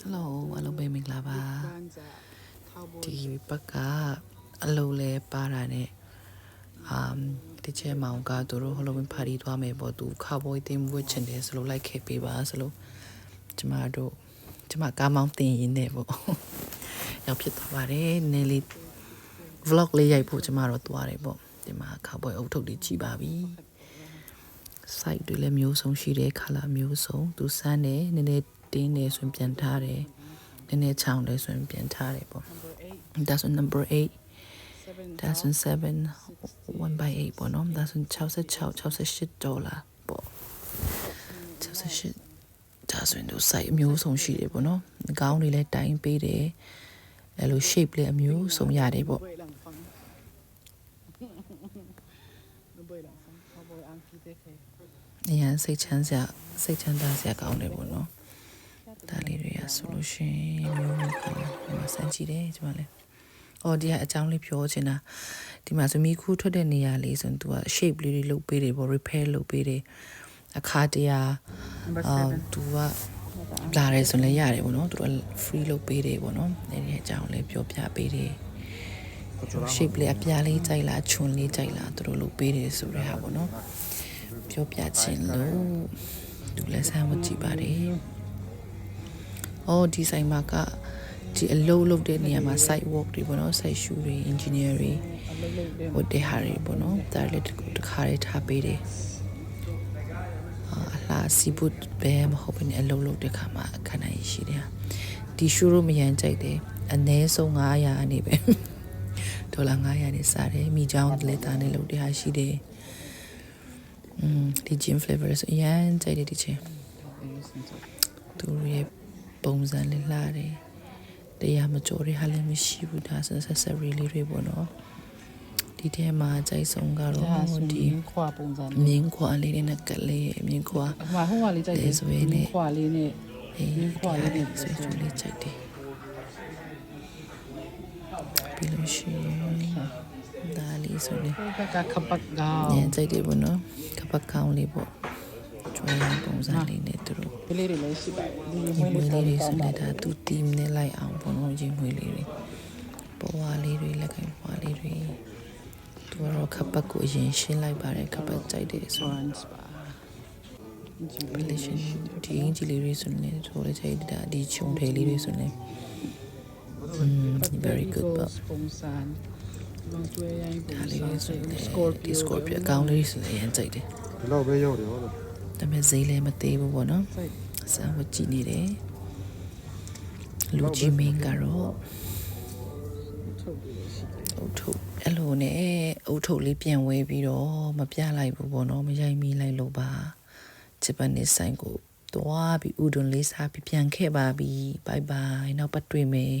Hello အလုံးပဲမင်္ဂလာပါဒီဘက်ကအလုံးလဲပါတာနဲ့တချဲမောင်ကသူတို့ဟလိုဝင်းပါတီသွားမယ်ပေါ့သူခါဘွိုးတင်ဝစ်ချင်တယ်ဆိုလို့လိုက်ခဲ့ပေးပါဆိုလို့ကျမကားမောင်းတင်ရင်းနေပေါ့ရောက်ဖြစ်သွားပါတယ်နည်းလေး vlog လေးရိုက်ဖို့ကျမတော့သွားတယ်ပေါ့ဒီမှာခါဘွိုးအုပ်ထုပ်တွေကြည့်ပါပြီ site တွေလည်းမျိုးစုံရှိတယ် color မျိုးစုံသူစမ်းတယ်နည်းနည်းတင်းနေဆိုရင်ပြန်ထားတယ်နည်းနည်းချောင်းတယ်ဆိုရင်ပြန်ထားတယ်ပေါ့ဒါဆို number 8ဒါဆို7 1/8ပေါ့နော်ဒါဆို66 $68ပေါ့68ဒါဆိုရင်တို့ site အမျိုးစုံရှိတယ်ပေါ့နော်ခေါင်းတွေလည်းတိုင်းပေးတယ်အဲ့လို shape လည်းအမျိုးစုံရတယ်ပေါ့အရင်စိတ်ချမ်းသာစရာကောင်းတယ်ပေါ့နော်ဒါလေးတွေကဆိုလို့ရှိရင်မျိုးမျိုးကောင်းဒီမှာစမ်းကြည့်တယ်ဒီမှာလည်းအော်ဒီကအကြောင်းလေးပြောချင်တာဒီမှာဆိုမီခူးထွက်တဲ့နေရာလေးဆိုရင်သူက shape လေးတွေလုပ်ပေးတယ်ပေါ့ repair လုပ်ပေးတယ်အခါတရာသူကလာရဲဆိုလည်းရတယ်ပေါ့နော်သူက free လုပ်ပေးတယ်ပေါ့နော်အဲ့ဒီအကြောင်းလေးပြောပြပေးတယ် shape လေးအပြားလေးကြိုက်လားချွန်လေးကြိုက်လားသူတို့လုပ်ပေးတယ်ဆိုတဲ့ဟာပေါ့နော်ပြောပြချင်လို့သူလည်းဆမ်းမကြည့်ပါတယ်အော်ဒီဆိုင်မှာကဒီအလုပ်လုပ်တဲ့နေရာမှာ site work တွေပေါ့နော် site shoe တွေ engineer တွေဟိုတဲ့ဟာတွေပေါ့နော်ဒါလည်းတခါလေးထားပေးတယ်အလားစီဘုတ်ပဲမဟုတ်ဘဲနဲ့အလုပ်လုပ်တဲ့ခါမှာအခဏကြီးရှိတယ်ဒီ shoe မရန်ကြိုက်တယ်အနည်းဆုံး900အနေပဲဒေါ်လာ900နဲ့စားတယ်မိချောင်းလက်သားနဲ့လုပ်တဲ့ဟာရှိတယ်ဒီ gin flavor ဆိုအရင်ကြိုက်တယ်ဒီချင်းသူရဲ့ပုံစံလေးလာတယ်တရားမကြော်တဲ့ဟာလည်းမရှိဘူးဒါဆို accessory လေးတွေပေါ့နော်ဒီထဲမှာကြိုက်ဆုံးကတော့ဒီခွာပုံစံမြင်းခွာလေးနဲ့ကလေးမြင်းခွာဟိုကလေးကြိုက်တယ်ဆိုရင်ခွာလေးနဲ့မြင်းခွာလေးနဲ့ဆိုရင်လေးကြိုက်တယ်ပြီးလို့ရှိရင်ဒါလေးဆိုရင်ကခပတ်ကောင်ညကြိုက်တယ်ပေါ့နော်ခပတ်ကောင်လေးပေါ့ကျွမ်းပုံစံလေးနဲ့သူတို့ကလေးတွေလည်းရှိပါတယ်ဒီမွေးလေးတွေဆိုလည်းဒါသူတီးနဲ့လိုက်အောင်ပေါ့နော်ဒီမွေးလေးတွေပေါ်ဝါလေးတွေလက်ကင်ပွားလေးတွေသူကတော့ခပတ်ကိုအရင်ရှင်းလိုက်ပါတယ်ခပတ်ကြိုက်တယ်ဆိုရင် relation ဒီအင်ဂျီလေးတွေဆိုလည်းထိုးလေးကြိုက်တာဒီခြုံထဲလေးတွေဆိုလည်းvery good ပေါ့ပုံစံလုံးကျွေးရိုင်းပုံစံ Scorpio အကောင်းလေးဆိုလည်းရမ်းကြိုက်တယ်ဒီလောက်ပဲရောက်တယ်ဟုတ်လားဒါပေမဲ့ဈေးလည်းမသေးဘူးပေါ့နော်စမ်းဝကြည့်နေတယ်လူကြီးမင်းကတော့အုတ်ထုတ်အဲ့လိုနဲ့အုတ်ထုတ်လေးပြန်ဝဲပြီးတော့မပြလိုက်ဘူးပေါ့နော်မရိုက်မိလိုက်လို့ပါဂျပန်နစ်ဆိုင်ကိုတွားပြီးဥဒွန်လေးစားပြီးပြန်ခဲ့ပါပြီဘိုင်ဘိုင်နောက်ပတ်တွေ့မယ်